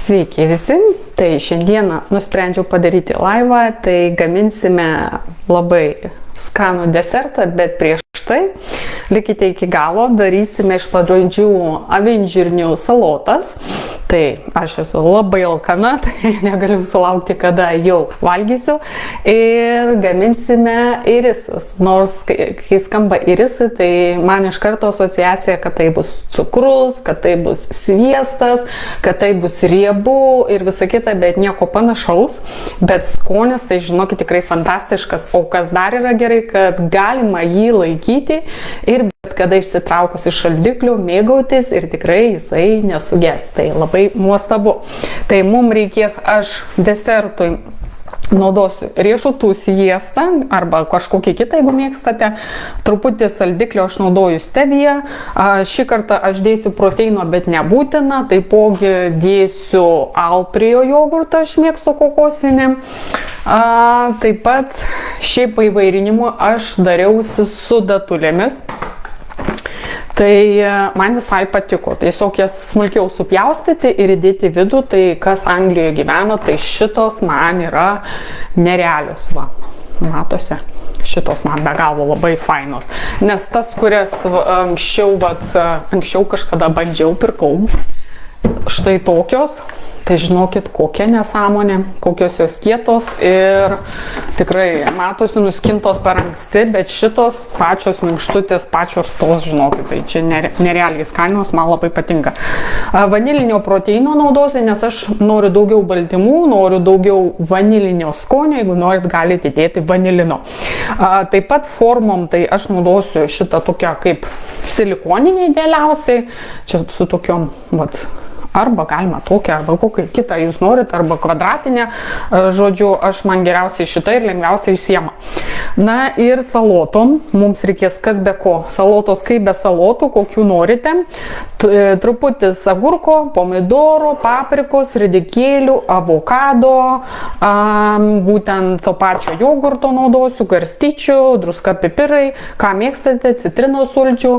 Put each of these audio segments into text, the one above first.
Sveiki visi, tai šiandieną nusprendžiau padaryti laivą, tai gaminsime labai skanų desertą, bet prieš tai likite iki galo, darysime iš pradžių avinžirnių salotas. Tai aš esu labai alkana, tai negaliu sulaukti, kada jau valgysiu. Ir gaminsime irisus. Nors kai skamba irisai, tai man iš karto asociacija, kad tai bus cukrus, kad tai bus sviestas, kad tai bus riebu ir visa kita, bet nieko panašaus. Bet skonis, tai žinokit, tikrai fantastiškas. O kas dar yra gerai, kad galima jį laikyti ir bet kada išsitraukus iš šaldiklių mėgautis ir tikrai jisai nesuges. Tai labai nuostabu. Tai mums reikės, aš desertui naudosiu riešutų sviestą arba kažkokį kitą, jeigu mėgstate. Truputį saldiklio aš naudoju steviją. Šį kartą aš dėsiu proteino, bet nebūtina. Taipogi dėsiu altrio jogurtą, aš mėgstu kokosinį. Taip pat šiaip įvairinimų aš dariausi su datulėmis. Tai man visai patiko, tiesiog jas smulkiau supjaustyti ir įdėti vidų, tai kas Anglijoje gyvena, tai šitos man yra nerealios, va, matosi, šitos man be galo labai fainos, nes tas, kurias anksčiau kažkada bandžiau, pirkau, štai tokios. Tai žinokit, kokia nesąmonė, kokios jos kietos ir tikrai matosi nuskintos per anksti, bet šitos pačios minkštutės, pačios tos, žinokit, tai čia nerealiai skanios, man labai patinka. Vanilinio proteino naudosiu, nes aš noriu daugiau baltymų, noriu daugiau vanilinio skonio, jeigu norit galite įdėti vanilino. Taip pat formom, tai aš naudosiu šitą tokią kaip silikoninį idealiausiai, čia su tokiom, vat, arba galima tokią, arba kokią kitą jūs norit, arba kvadratinę, žodžiu, man geriausiai šitą ir lengviausiai įsiema. Na ir salotom, mums reikės kas be ko, salotos kaip be salotų, kokių norite, truputis agurko, pomidoro, paprikos, ridikėlių, avokado, būtent to pačio jogurto naudosiu, garstyčių, druska, pipirai, ką mėgstate, citrinos sulčių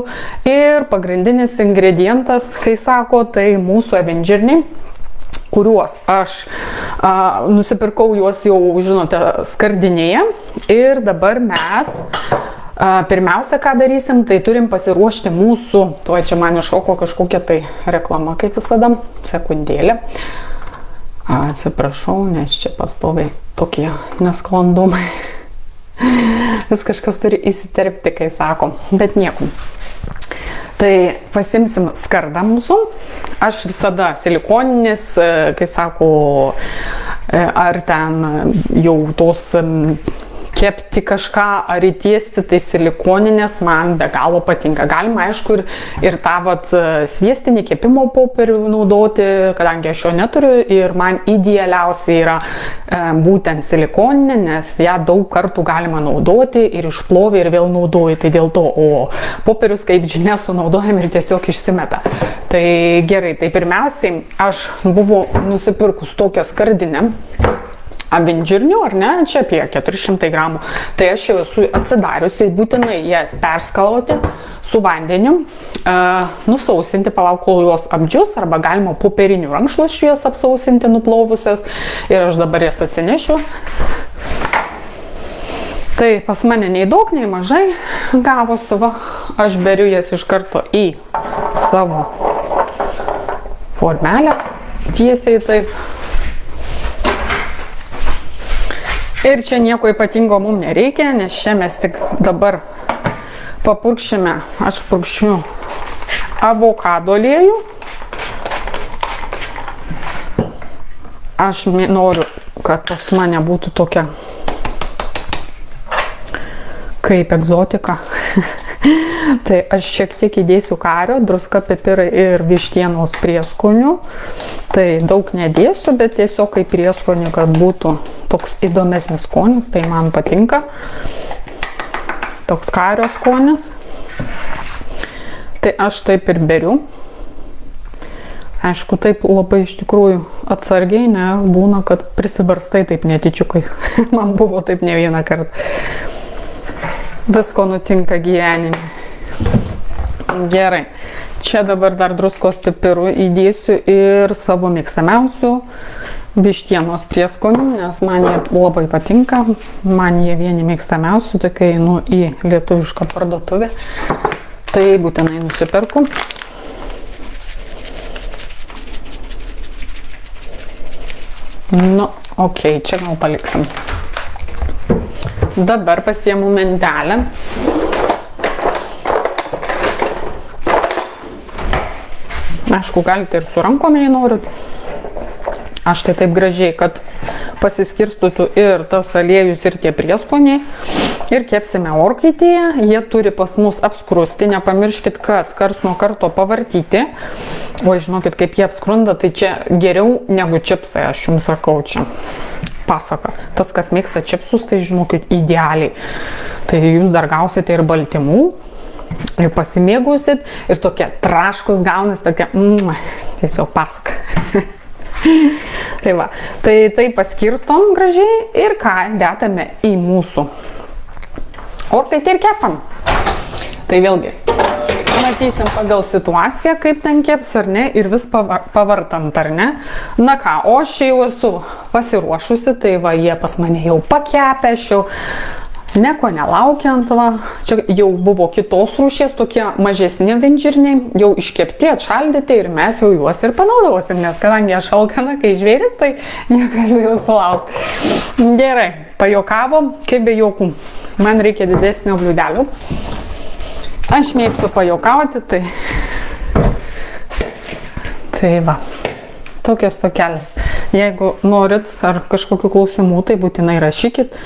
ir pagrindinis ingredientas, kai sako, tai mūsų avinžirniai, kuriuos aš nusipirkau juos jau, žinote, skardinėje ir dabar mes pirmiausia, ką darysim, tai turim pasiruošti mūsų, tuoj čia man iššoko kažkokia tai reklama, kaip visada, sekundėlė, atsiprašau, nes čia pastoviai tokie nesklandumai, vis kažkas turi įsiterpti, kai sako, bet nieko. Tai pasimsim skardą mūsų, aš visada silikoninis, kai sako, ar ten jau tos kepti kažką ar įtiesti, tai silikoninės man be galo patinka. Galima, aišku, ir tą vat sviestinį kepimo popierių naudoti, kadangi aš jo neturiu ir man idealiausiai yra būtent silikoninė, nes ją daug kartų galima naudoti ir išplovi ir vėl naudoji, tai dėl to, o popierius, kaip žinia, sunaudojam ir tiesiog išsimeta. Tai gerai, tai pirmiausiai aš buvau nusipirkus tokią skardinę avinžirnių, ar ne, čia apie 400 gramų. Tai aš jau esu atsidariusi, būtinai jas perskalauti su vandeniu, nusausinti, palauk, kol jos apdžius, arba galima popierinių rankšluosčių jas apsausinti nuplovusias ir aš dabar jas atsinešiu. Tai pas mane nei daug, nei mažai gavosi, va, aš beriu jas iš karto į savo formelę, tiesiai taip. Ir čia nieko ypatingo mums nereikia, nes čia mes tik dabar papurkšime, aš purkščiu avokado aliejų. Aš noriu, kad pas mane būtų tokia kaip egzotika. Tai aš šiek tiek įdėsiu kario, druska, pipirai ir vištienos prieskonių. Tai daug nedėsiu, bet tiesiog kaip prieskonių, kad būtų toks įdomesnis skonis, tai man patinka. Toks kario skonis. Tai aš taip ir beriu. Aišku, taip labai iš tikrųjų atsargiai, ne, būna, kad prisibarstai taip netyčiukai. Man buvo taip ne vieną kartą. Visko nutinka gyvenime. Gerai. Čia dabar dar druskos pipirų įdėsiu ir savo mėgstamiausių vištienos prieskonių, nes man jie labai patinka. Man jie vieni mėgstamiausių, tai kai einu į lietuvišką parduotuvę, tai būtinai nusiperku. Nu, okei, čia gal paliksim. Dabar pasiemu mentelę. Aišku, galite ir su rankom, jei norit. Aš tai taip gražiai, kad pasiskirstytų ir tas aliejus, ir tie prieskoniai. Ir kepsime orkaitėje. Jie turi pas mus apskrusti. Nepamirškit, kad karts nuo karto pavartyti. O žinokit, kaip jie apskrunda, tai čia geriau negu čipsai, aš jums sakau čia. Pasaka. Tas, kas mėgsta čipsus, tai žinokit, idealiai. Tai jūs dar gausite ir baltymų. Ir pasimėgausit, ir tokie traškus gaunas, tokia, tiesiog pasaka. Tai va, tai paskirstom gražiai ir ką dedame į mūsų orkaitę ir kepam. Tai vėlgi, matysim pagal situaciją, kaip ten keps ar ne, ir vis pavartant ar ne. Na ką, o aš jau esu pasiruošusi, tai va, jie pas mane jau pakepę, aš jau nieko nelaukiant, va, čia jau buvo kitos rūšies, tokie mažesni vinžirniai, jau iškepti, atšaldyti ir mes jau juos ir panaudosim, nes kadangi aš alkana, kai žvėris, tai negaliu jau sulaukti. Gerai, pajuokavom, kaip be juokų. Man reikia didesnio bliūdelio. Aš mėgstu pajuokauti, tai va, tokios tokelė. Jeigu norit ar kažkokių klausimų, tai būtinai rašykit.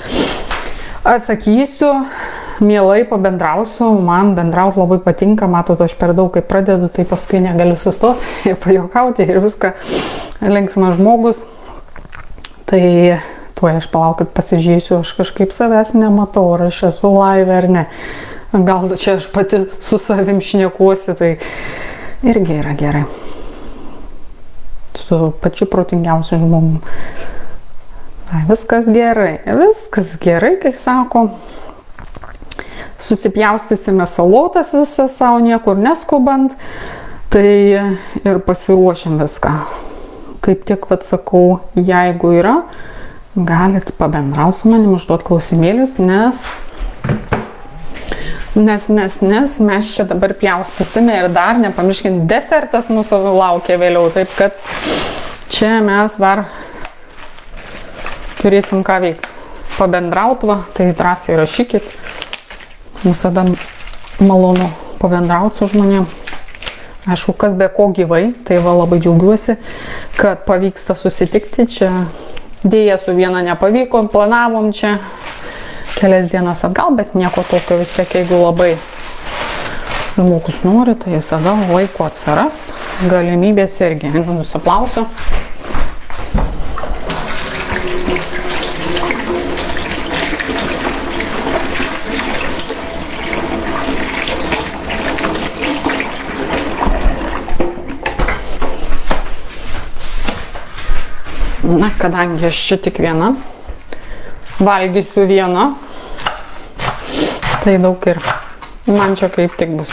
Atsakysiu, mielai pabendrausiu, man bendrauti labai patinka, matot, aš per daug, kai pradedu, tai paskui negaliu sustoti ir pajuokauti ir viską, linksmas žmogus. Tai tuo aš palaukit, pasižiūrėsiu, aš kažkaip savęs nematau, ar aš esu live ar ne. Gal čia aš pati su savim šnekuosi, tai irgi yra gerai. Su pačiu protingiausiu žmogum. Viskas gerai, kai sako. Susipjaustysime salotas visą savo, niekur neskubant. Tai ir pasiruošim viską. Kaip tik, vat sakau, jeigu yra, galit pabendrauti su manim, užduoti klausimėlius, nes mes čia dabar pjaustysime ir dar nepamirškint, desertas mūsų laukia vėliau, taip kad čia mes dar turėsim ką veikti. Pabendraut, va, tai drąsiai rašykit. Visada malonu pabendraut su žmonėm. Aišku, kas be ko gyvai, tai va labai džiaugiuosi, kad pavyksta susitikti. Čia dėja su viena nepavyko, planavom čia kelias dienas atgal, bet nieko tokio vis tiek, jeigu labai žmogus nori, tai visada laiko atsiras. Galimybės irgi. Nusiplausiu. Na, kadangi aš čia tik viena, valgysiu vieną, tai daug ir man čia kaip tik bus.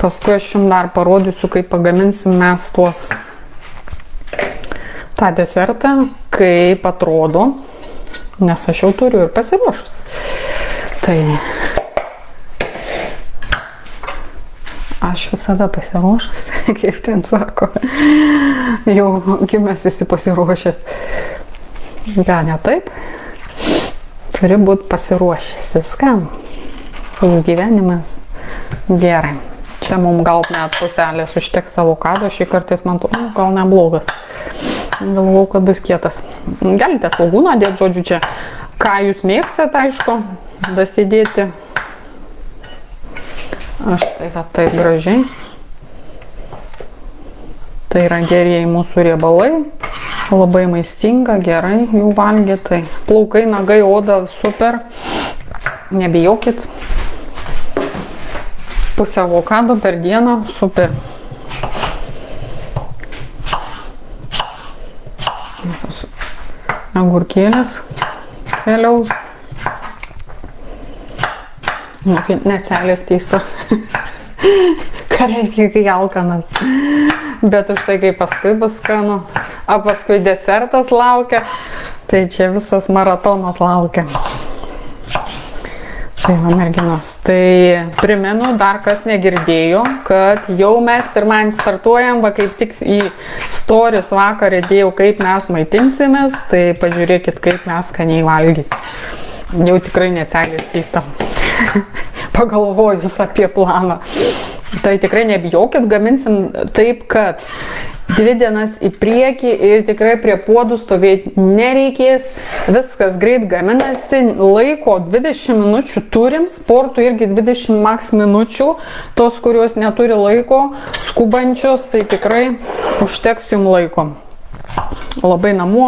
Paskui aš jums dar parodysiu, kaip pagaminsim mes tą desertą, kaip atrodo, nes aš jau turiu ir pasiruošus. Tai aš visada pasiruošus, kaip ten sako, jau gimęs visi pasiruošęs. Gal ne taip? Turi būti pasiruošęs viskam. Jūsų gyvenimas gerai. Čia mums gal net puselės užteks avokado, šį kartais man gal neblogas. Galvau, kad bus kietas. Galite svogūną dėti, žodžiu, čia ką jūs mėgstat, aišku, dasidėti. Aš tai va taip gražiai. Tai yra gerieji mūsų riebalai. Labai maistinga, gerai jų valgyti. Tai plaukai, nagai, oda, super. Nebijokit. Pusę avokado per dieną, super. Agurkėlės keliaus. Net celės teisto. Ką reiškia, kai alkanas? Bet už tai, kai paskui bus skanu, o paskui desertas laukia, tai čia visas maratonas laukia. Tai va, merginos, tai primenu, dar kas negirdėjo, kad jau mes pirmadienį startuojam, va kaip tik į stories vakar įdėjau, kaip mes maitinsimės, tai pažiūrėkit, kaip mes skaniai valgyti. Jau tikrai necelės keista, pagalvojus apie planą. Tai tikrai nebijokit, gaminsim taip, kad 2 dienas į priekį ir tikrai prie puodų stovėti nereikės, viskas greit gaminasi, laiko 20 minučių turim, sportų irgi 20 maks minučių, tos, kurios neturi laiko, skubančios, tai tikrai užteks jums laiko. Labai namų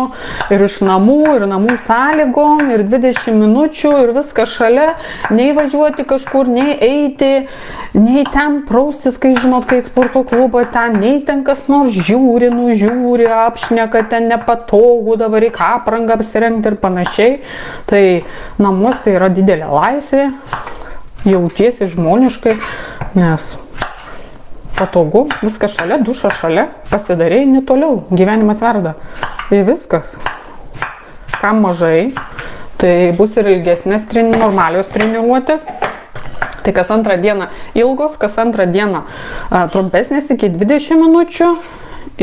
ir iš namų, ir namų sąlygom, ir 20 minučių, ir viskas šalia, nei važiuoti kažkur, nei eiti, nei ten praustis, kai žinot, kai sporto klubą ten, nei ten kas nors žiūri, nužiūri, apšneka, ten nepatogu, dabar reikia aprangą apsirengti ir panašiai. Tai namuose yra didelė laisvė, jautiesi žmoniškai, nes patogu, viskas šalia, dušas šalia, pasidarėjai netoliau, gyvenimas verda. Tai viskas. Kam mažai, tai bus ir ilgesnės normalios treniruotės. Tai kas antrą dieną ilgos, kas antrą dieną trumpesnės iki 20 minučių.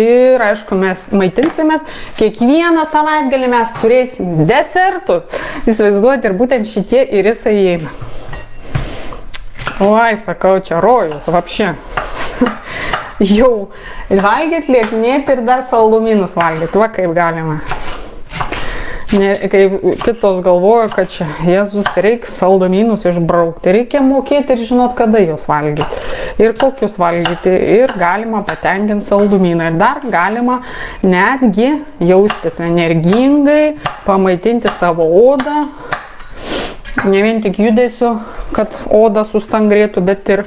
Ir aišku, mes maitinsimės. Kiekvieną savaitgalį mes turėsim desertus. Įsivaizduoti, ir būtent šitie ir jisai įeina. Oi, sakau, čia rojus, vapšė. Jau valgyt, lieknėti ir dar saldumynus valgyt, va kaip galima. Kaip kitos galvoja, kad čia, Jėzus, reikia saldumynus išbraukti, reikia mokėti ir žinot, kada juos valgyti. Ir kokius valgyti, ir galima patenkinti saldumyną. Ir dar galima netgi jaustis energingai, pamaitinti savo odą. Ne vien tik judesiu, kad oda sustangrėtų, bet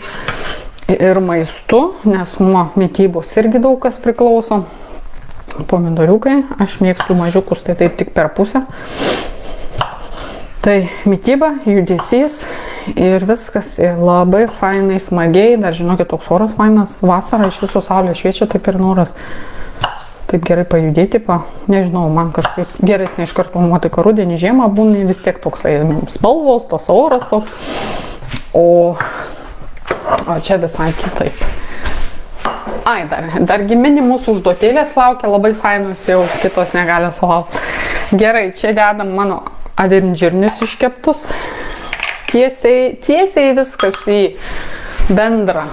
ir maistu, nes nuo mitybos irgi daug kas priklauso. Pomidoriukai, aš mėgstu mažiukus, tai taip tik per pusę. Tai mityba, judesys ir viskas labai fainai, smagiai. Dar žinokit, toks oras fainas, vasara iš viso saulė šviečia, taip ir noras. Taip gerai pajudėti, nežinau, man kažkaip geresnė iš karto nuotaika, rudenį, žiemą būna vis tiek toksai spalvos, tos oras toks. O čia visai kitaip. Ai, dar gimini mūsų užduotėlės laukia, labai fainus, jau kitos negali sulaukti. Gerai, čia dedam mano avinžirnius iškeptus. Tiesiai viskas į bendrą.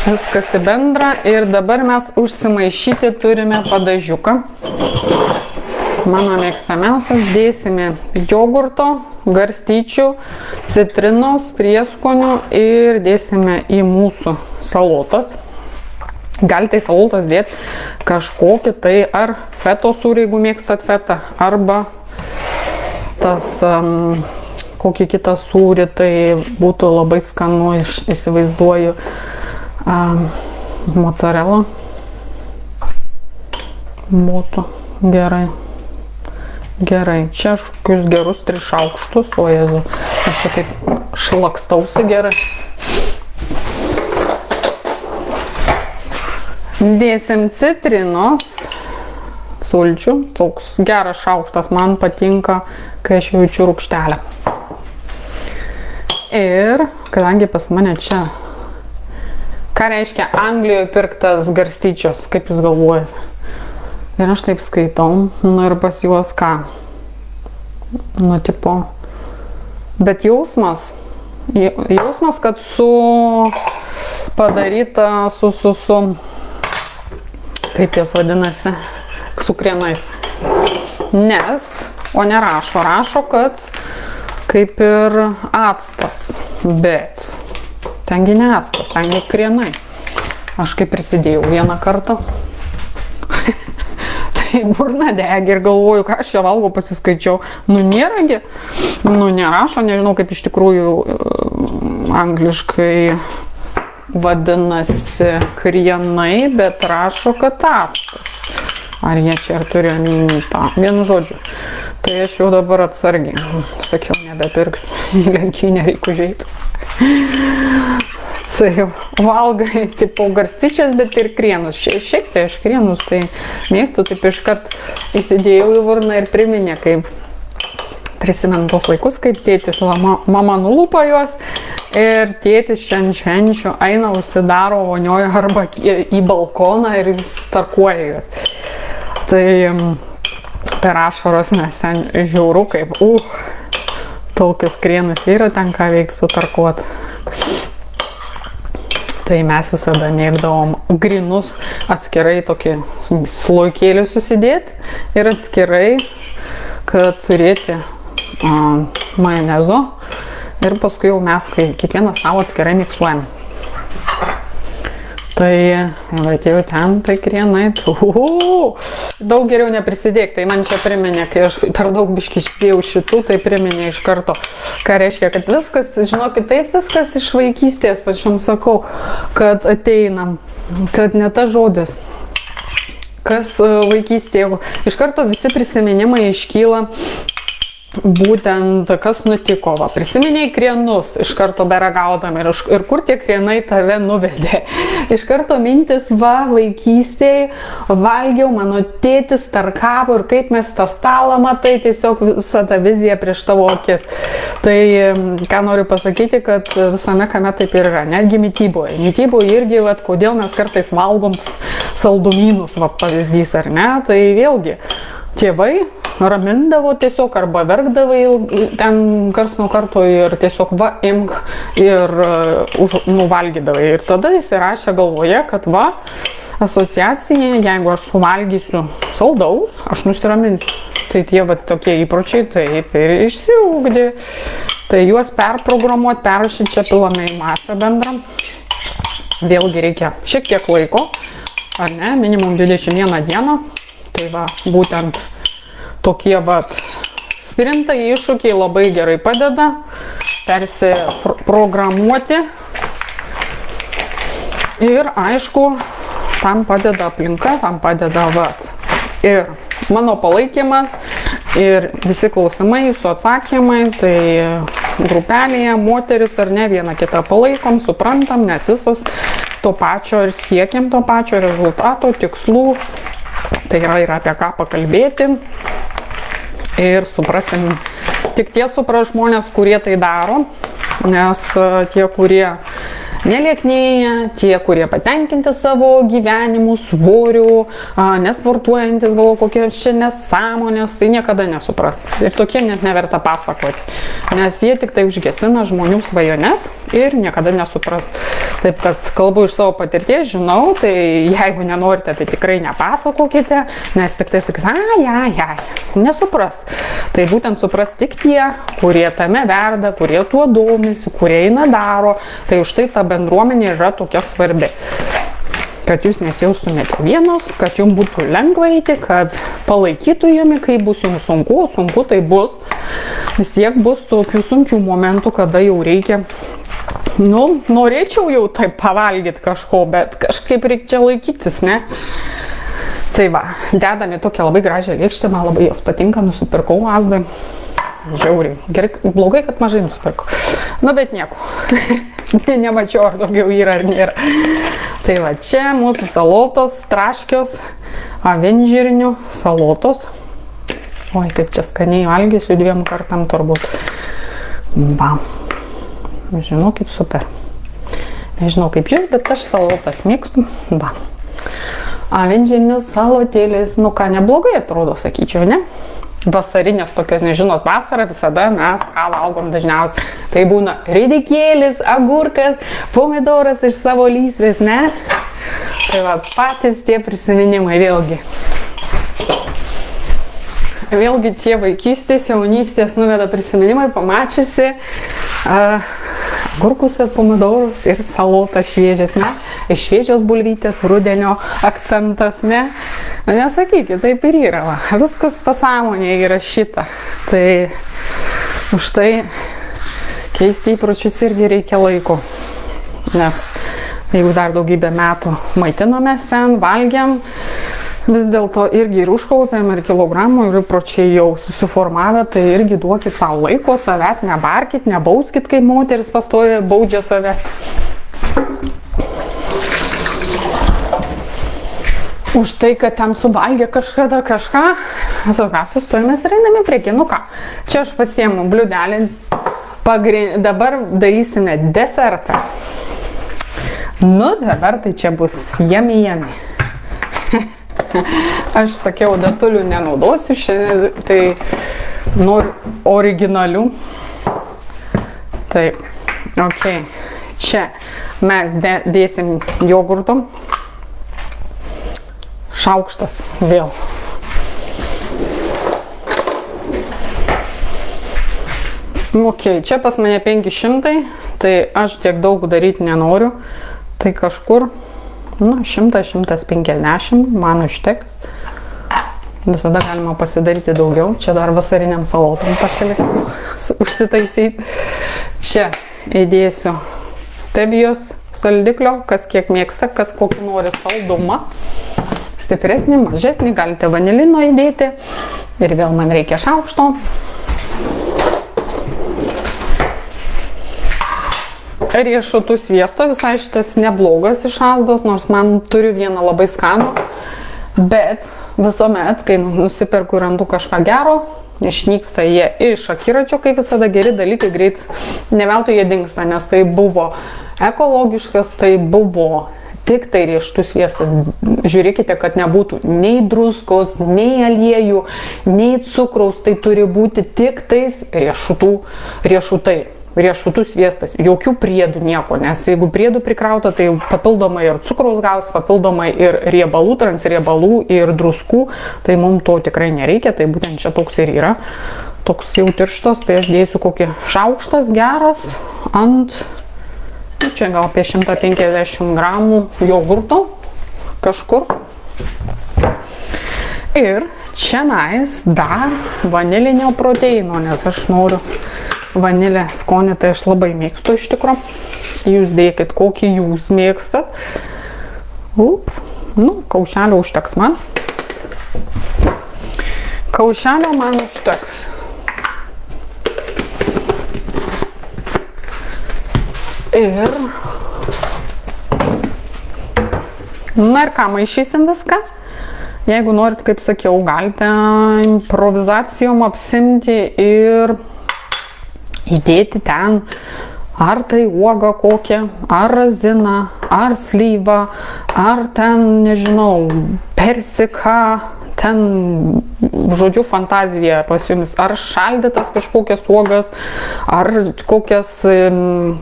Viskas į bendrą ir dabar mes užsimaišyti turime padažiuką. Mano mėgstamiausias, dėsime jogurto, garstyčių, citrinos, prieskonių ir dėsime į mūsų salotas. Galite į salotas dėti kažkokį tai ar feto sūrį, jeigu mėgstat fetą, arba tas kokį kitą sūrį, tai būtų labai skanu, įsivaizduoju, mozzarella būtų gerai. Gerai, čia aš kokius gerus 3 šaukštus, o Jėzu, aš čia taip šlakstausi gerai. Dėsim citrinos, sulčių, toks geras šaukštas, man patinka, kai aš jaučiu rūgštelę. Ir kadangi pas mane čia, ką reiškia Anglijoje pirktas garstyčios, kaip jūs galvojate? Ir aš taip skaitau, ir pas juos ką, tipo, bet jausmas, kad padaryta su, kaip jos vadinasi, su krienais. Nes, o rašo, kad kaip ir actas, bet tengi ne actas, tengi krienai. Aš kaip prisidėjau vieną kartą. Tai burna degi ir galvoju, ką aš čia valgau, pasiskaičiau. Nėragi, nerašo, nežinau kaip iš tikrųjų angliškai vadinasi krienai, bet rašo, kad actas. Ar jie čia ir turi omeny tą, vienu žodžiu. Tai aš jau dabar atsargiai, sakiau, nebepirksiu, į lenktynę reikia užeiti. Tai valgai, tipo, garstyčias, bet ir krienus. Šiaip tai aš krienus, tai mėgstu, taip iškart įsidėjau į burną ir priminė, kaip prisimenu tos laikus, kaip tėtis, mama nulupa juos ir tėtis švenčių eina, užsidaro vonioje arba į balkoną ir jis starkuoja juos. Tai per ašaros mes ten žiauru, kaip, tokius krienus yra ten ką veikti sutarkuot. Tai mes visada mėgdavom grinus atskirai tokį slojkėlį susidėti ir atskirai, kad turėti majonezo ir paskui jau mes kiekvieną savo atskirai miksuojam. Tai atėjau ten, tai krienai, daug geriau neprisidėk, tai man čia priminė, kai aš per daug biškį išpėjau šitų, tai priminė iš karto, ką reiškia, kad viskas, žinokit, taip viskas iš vaikystės, aš jums sakau, kad ateinam, kad ne tas žodis, kas vaikystėje, iš karto visi prisiminimai iškyla. Būtent kas nutiko, va, prisiminiai krienus, iš karto beragaudami ir kur tie krienai tave nuvedė. Iš karto mintis, va, vaikystėje valgiau, mano tėtis tarkavo ir kaip mes tą stalą matai, tiesiog visą tą viziją prieš tavo akis. Tai ką noriu pasakyti, kad visame kame taip ir yra, netgi mityboje. Mityboje irgi, va, kodėl mes kartais valgom saldumynus, va, pavyzdys ar ne, tai vėlgi tėvai ramindavo tiesiog arba verkdavai ten kars nuo karto ir tiesiog va imk ir nuvalgydavai. Ir tada įsirašė galvoje, kad va asociacija, jeigu aš suvalgysiu saldaus, aš nusiraminsiu. Tai tie va tokie įpročiai taip ir išsiugdė. Tai juos perprogramuoti, perrašyti čia pilame į masę bendrą. Vėlgi reikia šiek tiek laiko, ar ne, minimum 21 dieną. Tai va, būtent tokie vat sprintai iššūkiai labai gerai padeda persiprogramuoti ir aišku, tam padeda aplinka, tam padeda vat ir mano palaikymas ir visi klausimai su atsakymai, tai grupelėje moteris ar ne vieną kitą palaikom, suprantam, nes visos to pačio ir siekiam to pačio rezultato, tikslų. Tai yra ir apie ką pakalbėti ir suprasim, tik tie supras žmonės, kurie tai daro, nes tie, kurie nelieknėja, tie, kurie patenkinti savo gyvenimu, svoriu, nesportuojantis, galvo kokie čia nesąmonės, tai niekada nesupras. Ir tokie net neverta pasakoti, nes jie tik tai užgesina žmonių svajones ir niekada nesupras. Taip, kad kalbu iš savo patirties, žinau, tai jeigu nenorite, tai tikrai nepasakokite, nes tik tai sakys, nesupras. Tai būtent supras tik tie, kurie tame verda, kurie tuo domisi, kurie eina daro, tai už tai ta bendruomenė yra tokia svarbi. Kad jūs nesijaustumėte vienos, kad jums būtų lengva eiti, kad palaikytų jumi, kai bus jums sunku, tai bus. Vis tiek bus tokių sunkių momentų, kada jau reikia, norėčiau jau taip pavalgyti kažko, bet kažkaip reikia laikytis, ne? Tai va, dedame tokią labai gražią lėkštę, man labai jos patinka, nusipirkau Asdui. Žiauriai. Gerai, blogai, kad mažai nusipirkau. Bet nieko. Nemačiau, ar daugiau yra ar nėra. Tai va, čia mūsų salotos, traškios, avinžirnių salotos. Oi, kaip čia skaniai valgysiu 2 kartam turbūt. Bam. Žinokit, super. Nežinau kaip jūs, bet aš salotas mėgstu. Bam. Avinžirnių salotėlis, ką neblogai atrodo, sakyčiau, ne? Vasarinės tokios, nežinot, vasarą visada mes ką valgom dažniausiai. Tai būna ridikėlis, agurkas, pomidoras iš savo lysvės, ne? Tai va, patys tie prisiminimai vėlgi. Vėlgi tie vaikystės, jaunystės nuveda prisiminimai, pamačiusi agurkus ir pomidorus ir salotą šviežias, ne? Šviežios bulvytės, rudenio akcentas, ne? Nesakykit, taip ir yra, va. Viskas pasąmonėje įrašyta. Tai už tai keisti įpročius irgi reikia laiko. Nes jeigu dar daugybę metų maitinomės ten, valgiam, vis dėlto irgi ir užkaupėm, ir kilogramų, ir įpročiai jau susiformavę, tai irgi duokit savo laiko, savęs nebarkit, nebauskit, kai moteris pastoja, baudžia save. Už tai, kad ten suvalgė kažkada kažką, svarbiausia, stojamės ir einame prieki. Nu ką, čia aš pasiėmu bliudelį, dabar darysime desertą. Nu, dabar tai čia bus jami. Aš sakiau, datulių nenaudosiu, tai noriu originalių. Taip, ok, čia mes dėsim jogurto. Šaukštas vėl. Ok, čia pas mane 500, tai aš tiek daug daryti nenoriu. Tai kažkur, 100-150 man užteks. Visada galima pasidaryti daugiau. Čia dar vasariniam salotom pasiliksiu, užsitaisyti. Čia įdėsiu stevijos saldiklio, kas kiek mėgsta, kas kokį nori saldumą. Stipresnį, mažesnį, galite vanilino įdėti. Ir vėl man reikia šaukšto. Riešutų sviesto, visai šitas neblogas iš Asdos, nors man turiu vieną labai skanų. Bet visuomet, kai nusiperku ir randu kažką gero, išnyksta jie iš akiračio, kaip visada geri dalykai greit, ne veltui jie dingsta, nes tai buvo ekologiškas, tai buvo tik tai riešutų sviestas. Žiūrėkite, kad nebūtų nei druskos, nei aliejų, nei cukraus, tai turi būti tik tais riešutai. Riešutų sviestas, jokių priedų nieko, nes jeigu priedų prikrauta, tai papildomai ir cukraus gaus, papildomai ir riebalų, transriebalų ir druskų, tai mums to tikrai nereikia, tai būtent čia toks ir yra. Toks jau tirštas, tai aš dėsiu kokį šaukštas geras ant, čia gal apie 150 gramų jogurto kažkur. Ir čianais dar vanilinio proteino, nes aš noriu vanilės skonį, tai aš labai mėgstu iš tikro. Jūs dėkit, kokį jūs mėgstat. Kaušelio užteks man. Kaušelio man užteks. Ir... Na ir ką, maišysim viską. Jeigu norit, kaip sakiau, galite improvizacijom apsimti ir įdėti ten, ar tai uoga kokia, ar razina, ar slyva, ar ten, nežinau, persika, ten, žodžiu, fantazija pas jumis, ar šaldytas kažkokias uogas, ar kokias,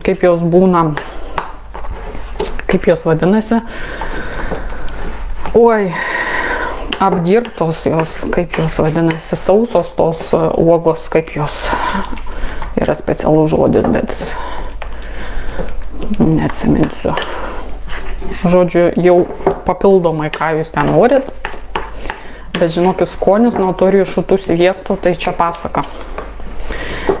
kaip jos būna, kaip jos vadinasi, apdirbtos jos, kaip jos vadinasi, sausos tos uogos, kaip jos... Yra specialus žodis, bet neatsiminsiu. Žodžiu, jau papildomai, ką jūs ten norit. Bet žinokit, skonis nuo to riešutų sviesto, tai čia pasaka.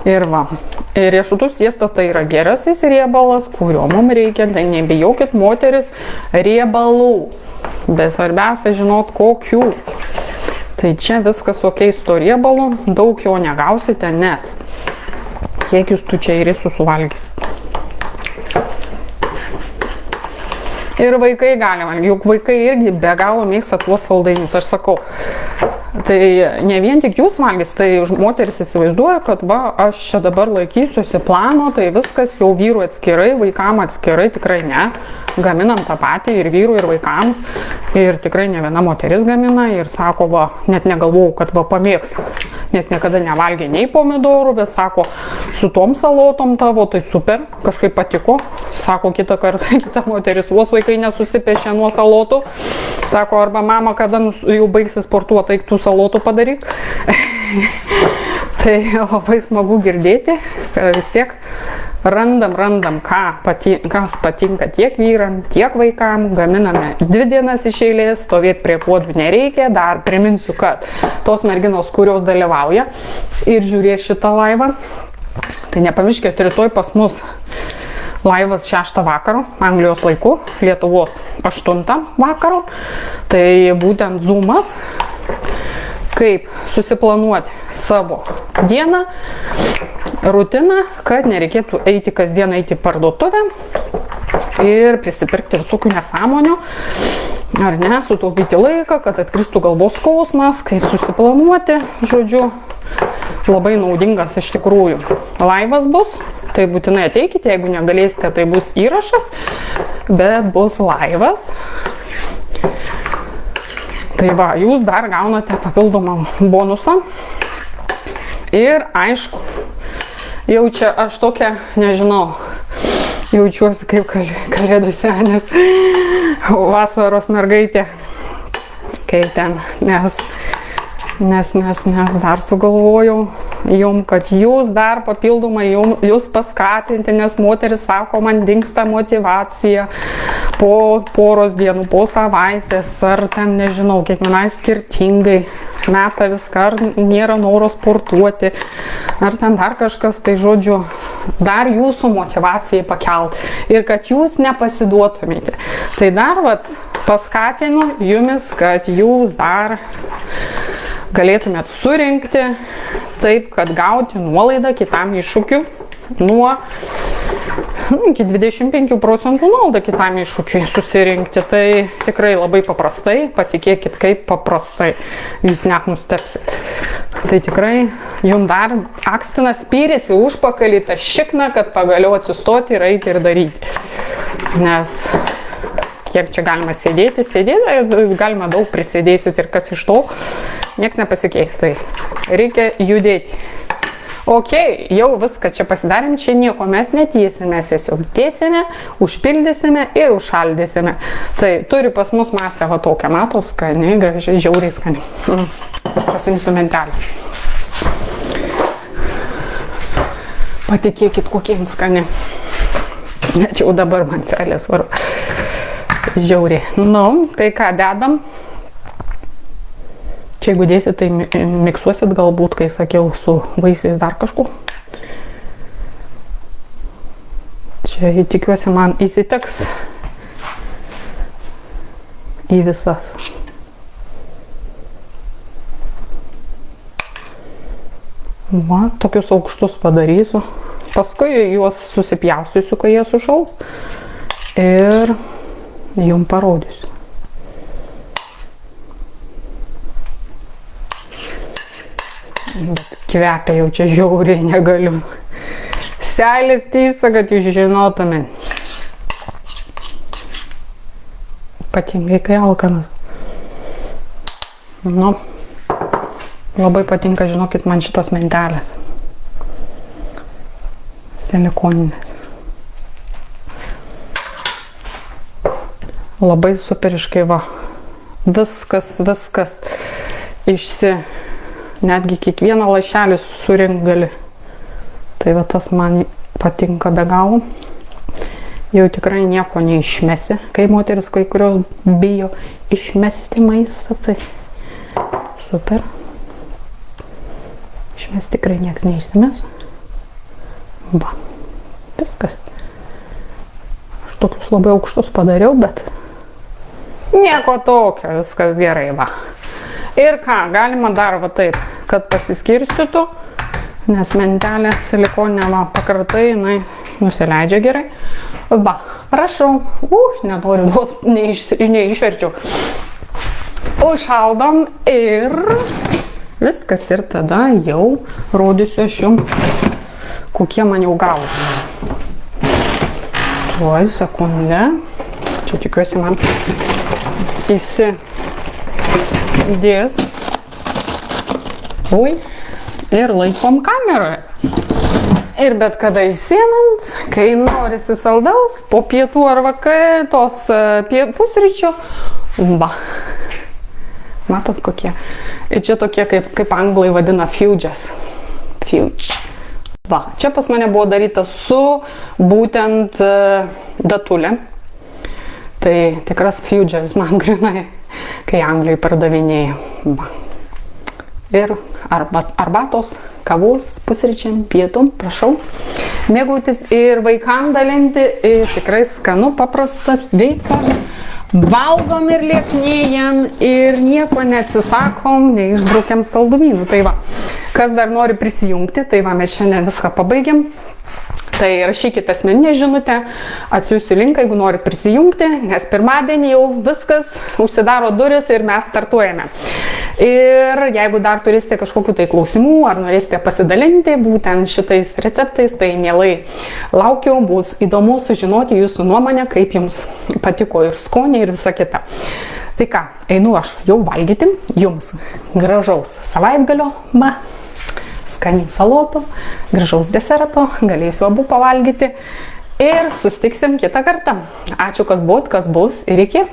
Ir va, riešutų sviestas tai yra gerasis riebalas, kurio mums reikia, tai nebijokit moteris riebalų. Bet svarbiausia žinot, kokių. Tai čia viskas ok su to riebalu, daug jo negausite, nes kiek jūs tu čia irisų suvalgysit. Ir vaikai galima, juk vaikai irgi be galo mėgsta tuos saldainius, aš sakau. Tai ne vien tik jūs valgys, tai moteris įsivaizduoja, kad va, aš čia dabar laikysiuosi plano, tai viskas jau vyrų atskirai, vaikam atskirai, tikrai ne. Gaminam tą patį ir vyrų, ir vaikams. Ir tikrai ne viena moteris gamina ir sako, va, net negalvojau, kad va pamėgs. Nes niekada nevalgė nei pomidorų, bet sako, su tom salotom tavo, tai super, kažkaip patiko. Sako kitą kartą, kita moteris, vos vaikai nesusipešė nuo salotų. Sako, arba mama, kada jau baigsi sportuoti, tai tų salotų padaryk. Tai labai smagu girdėti, kad vis tiek randam, kas patinka tiek vyram, tiek vaikam, gaminame 2 dienas iš eilės, stovėti prie puodų nereikia, dar priminsiu, kad tos merginos, kurios dalyvauja ir žiūrės šitą laivą, tai nepamirškite, rytoj pas mus laivas 6 vakaro, Anglijos laiku, Lietuvos 8 vakaro. Tai būtent zoomas, kaip susiplanuoti savo dieną, rutiną, kad nereikėtų kasdien eiti į parduotuvę ir prisipirkti visokių nesąmonių, ar ne, sutaupyti laiką, kad atkristų galvos skausmas, kaip susiplanuoti, žodžiu, labai naudingas iš tikrųjų. Laivas bus, tai būtinai ateikite, jeigu negalėsite, tai bus įrašas, bet bus laivas. Tai va, jūs dar gaunate papildomą bonusą. Ir aišku, jau čia aš tokia, nežinau, jaučiuosi kaip kalėdų senis, vasaros mergaitė, kai ten, nes dar sugalvojau jum, kad jūs dar papildomai jūs paskatinti, nes moteris sako, man dingsta motivacija po poros dienų, po savaitės, ar ten, nežinau, kiekvienai skirtingai meta viską, ar nėra noro sportuoti, ar ten dar kažkas, tai žodžiu, dar jūsų motivacijai pakelt ir kad jūs nepasiduotumėte. Tai dar paskatinu jumis, kad jūs dar galėtumėt surinkti taip, kad gauti nuolaidą kitam iššūkiu nuo iki 25% nuolaidą kitam iššūkiui susirinkti. Tai tikrai labai paprastai, patikėkit, kaip paprastai, jūs net nustebsit. Tai tikrai jums dar akstinas spyrėsi užpakalį tą šikną, kad pagaliau atsistoti ir eiti ir daryti. Nes kiek čia galima sėdėti, galima daug prisėdėsit ir kas iš to, nieks nepasikeis, tai reikia judėti. Ok, jau viską čia pasidarėm, čia nieko mes netiesime, mes tiesiog tiesime, užpildysime ir užšaldysime. Tai turi pas mus masę va tokią, matos, skani, gražiai, žiauriai skani. Pasimsiu mentelį. Patikėkit, kokie skani. Net jau dabar man selės varu. Žiauriai. Nu, tai ką dedam? Čia jeigu dėsit, tai miksuosit galbūt, kai sakiau, su vaisiais dar kažku. Čia tikiuosi man įsiteks į visas. Va, tokius aukštus padarysiu. Paskui juos susipjausiu, kai jie sušals. Ir jums parodysiu. Bet kvepia jau čia žiauriai negaliu. Seilės teisa, kad jūs žinotume. Ypatingai kai alkanas. Nu, labai patinka, žinokit, man šitos mentelės. Silikoninės. Labai superiškai va. Viskas netgi kiekvieną lašelį surink gali. Tai va tas man patinka be galo. Jau tikrai nieko neišmesi, kai moteris kai kurios bijo išmesti maistą, tai super. Išmesti tikrai nieks neišsimes. Va, viskas. Aš tokius labai aukštus padariau, bet nieko tokio, viskas gerai, va. Ir ką, galima dar va taip, kad pasiskirstytų, nes mentelė silikoninė va pakratai, jinai nusileidžia gerai. Va, rašau, nenoriu, vos neišverčiau. Užšaldom ir viskas, ir tada jau rodysiu aš jums, kokie man jau gausi. Tuoj, sekundę. Čia tikiuosi man įsidės. Ui, ir laikom kameroje. Ir bet kada išsiemant, kai norisi saldaus, po pietų ar vakare, tos pusryčio, va. Matot kokie. Ir čia tokie, kaip anglai vadina, fuges. Fuge. Va, čia pas mane buvo daryta su būtent datulė. Tai tikras fuges man grinai, kai Anglijai pardavinėja. Va. Ir arbatos, kavos, pusryčiam, pietum, prašau. mėgautis ir vaikam dalinti, ir tikrai skanu, paprastas, sveika. Valgom ir lieknėjam ir nieko neatsisakom, neišbraukiam saldumynų. Tai va, kas dar nori prisijungti, tai va, mes šiandien viską pabaigiam. Tai rašykite asmeninę žinutę, atsiųsiu linką, jeigu norit prisijungti, nes pirmadienį jau viskas užsidaro duris ir mes startuojame. Ir jeigu dar turėsite kažkokių tai klausimų ar norėsite pasidalinti būtent šitais receptais, tai mielai laukiu, bus įdomu sužinoti jūsų nuomonę, kaip jums patiko ir skoniai ir visa kita. Tai ką, einu aš jau valgyti, jums gražaus savaitgalio, skanių salotų, gražaus deserto, galėsiu abu pavalgyti ir susitiksim kitą kartą. Ačiū, kas buvot, kas bus ir iki.